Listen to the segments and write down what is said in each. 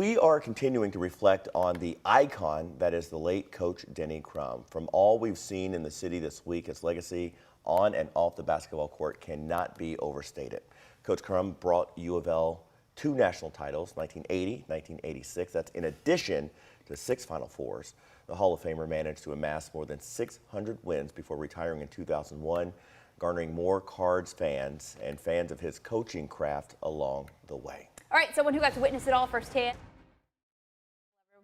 We are continuing to reflect on the icon that is the late Coach Denny Crum. From all we've seen in the city this week, his legacy on and off the basketball court cannot be overstated. Coach Crum brought U of L 2 national titles, 1980, 1986. That's in addition to 6 Final Fours. The Hall of Famer managed to amass more than 600 wins before retiring in 2001, garnering more Cards fans and fans of his coaching craft along the way. All right, someone who got to witness it all firsthand.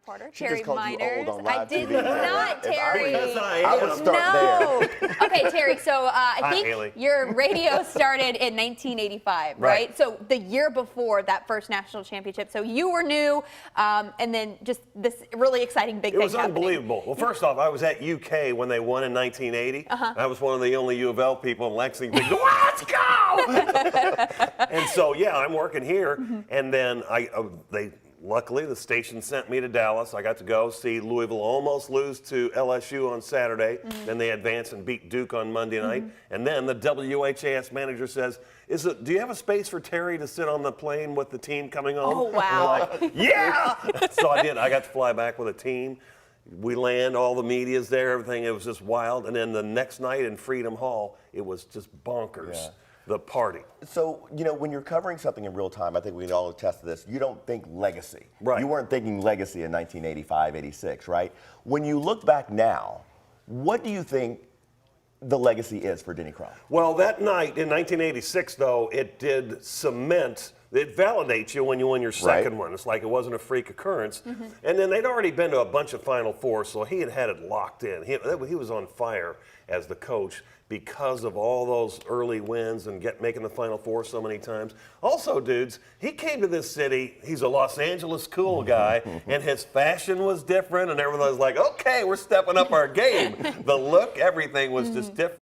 Reporter Terry Miners. I did not, Terry. I would start there. Okay, Terry. So I think your radio started in 1985, right? So the year before that first national championship. So you were new, and then just this really exciting big thing. It was unbelievable. Well, first off, I was at UK when they won in 1980. I was one of the only U of L people in Lexington. Let's go! And so yeah, I'm working here, and then luckily, the station sent me to Dallas. I got to go see Louisville almost lose to LSU on Saturday. Then they advanced and beat Duke on Monday night. And then the WHAS manager says, do you have a space for Terry to sit on the plane with the team coming home? Oh, wow. Like, yeah! So I did. I got to fly back with a team. We land, all the media's there, everything. It was just wild. And then the next night in Freedom Hall, it was just bonkers. Yeah. The party. So, you know, when you're covering something in real time, I think we can all attest to this, you don't think legacy. Right. You weren't thinking legacy in 1985, 86, right? When you look back now, what do you think the legacy is for Denny Crum? Well, that night in 1986, though, it did cement. It validates you when you win your second one. It's like it wasn't a freak occurrence. And then they'd already been to a bunch of Final Fours, so he had it locked in. He was on fire as the coach because of all those early wins and making the Final Four so many times. Also, dudes, he came to this city. He's a Los Angeles cool guy, and his fashion was different, and everyone was like, okay, we're stepping up our game. The look, everything was just different.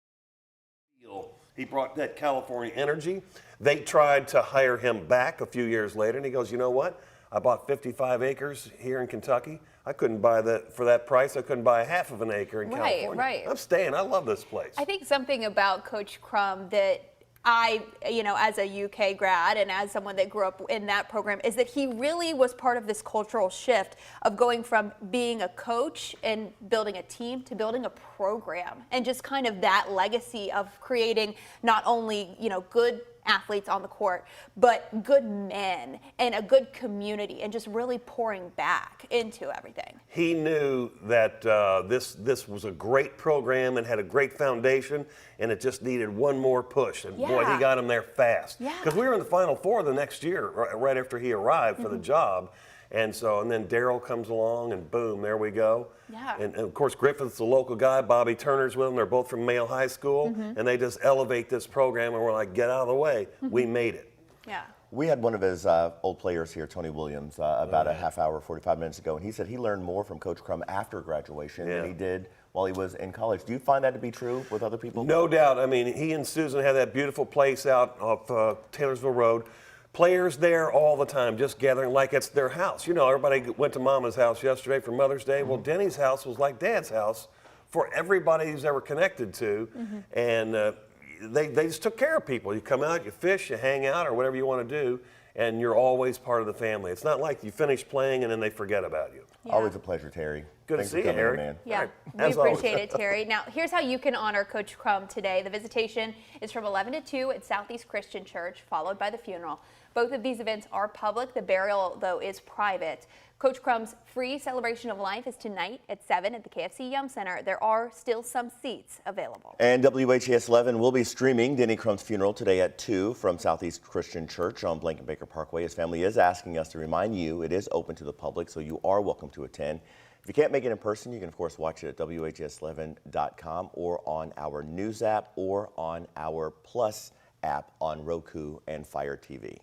He brought that California energy. They tried to hire him back a few years later, and he goes, you know what? I bought 55 acres here in Kentucky. I couldn't buy that for that price. I couldn't buy half of an acre in California. Right. I'm staying. I love this place. I think something about Coach Crum that I, as a UK grad and as someone that grew up in that program, is that he really was part of this cultural shift of going from being a coach and building a team to building a program, and just kind of that legacy of creating not only, good athletes on the court, but good men and a good community, and just really pouring back into everything. He knew that this was a great program and had a great foundation, and it just needed one more push. And boy, he got him there fast. Because we were in the Final Four the next year, right after he arrived for the job. And then Daryl comes along, and boom, there we go. Yeah. And of course, Griffith's the local guy. Bobby Turner's with him. They're both from Male High School. And they just elevate this program, and we're like, get out of the way. We made it. Yeah. We had one of his old players here, Tony Williams, about a half hour, 45 minutes ago, and he said he learned more from Coach Crum after graduation than he did while he was in college. Do you find that to be true with other people? No doubt. I mean, he and Susan had that beautiful place out off Taylorsville Road. Players there all the time, just gathering like it's their house. Everybody went to Mama's house yesterday for Mother's Day. Well, Denny's house was like Dad's house for everybody who's ever connected to. And they just took care of people. You come out, you fish, you hang out, or whatever you want to do, and you're always part of the family. It's not like you finish playing and then they forget about you. Yeah. Always a pleasure, Terry. Good to see you, Harry. Man. Yeah, we appreciate it, Terry. Now, here's how you can honor Coach Crum today. The visitation is from 11 to 2 at Southeast Christian Church, followed by the funeral. Both of these events are public. The burial, though, is private. Coach Crum's free celebration of life is tonight at 7 at the KFC Yum Center. There are still some seats available. And WHAS11 will be streaming Denny Crum's funeral today at 2 from Southeast Christian Church on Blankenbaker Parkway. His family is asking us to remind you it is open to the public, so you are welcome to attend. If you can't make it in person, you can, of course, watch it at WHAS11.com or on our news app or on our Plus app on Roku and Fire TV.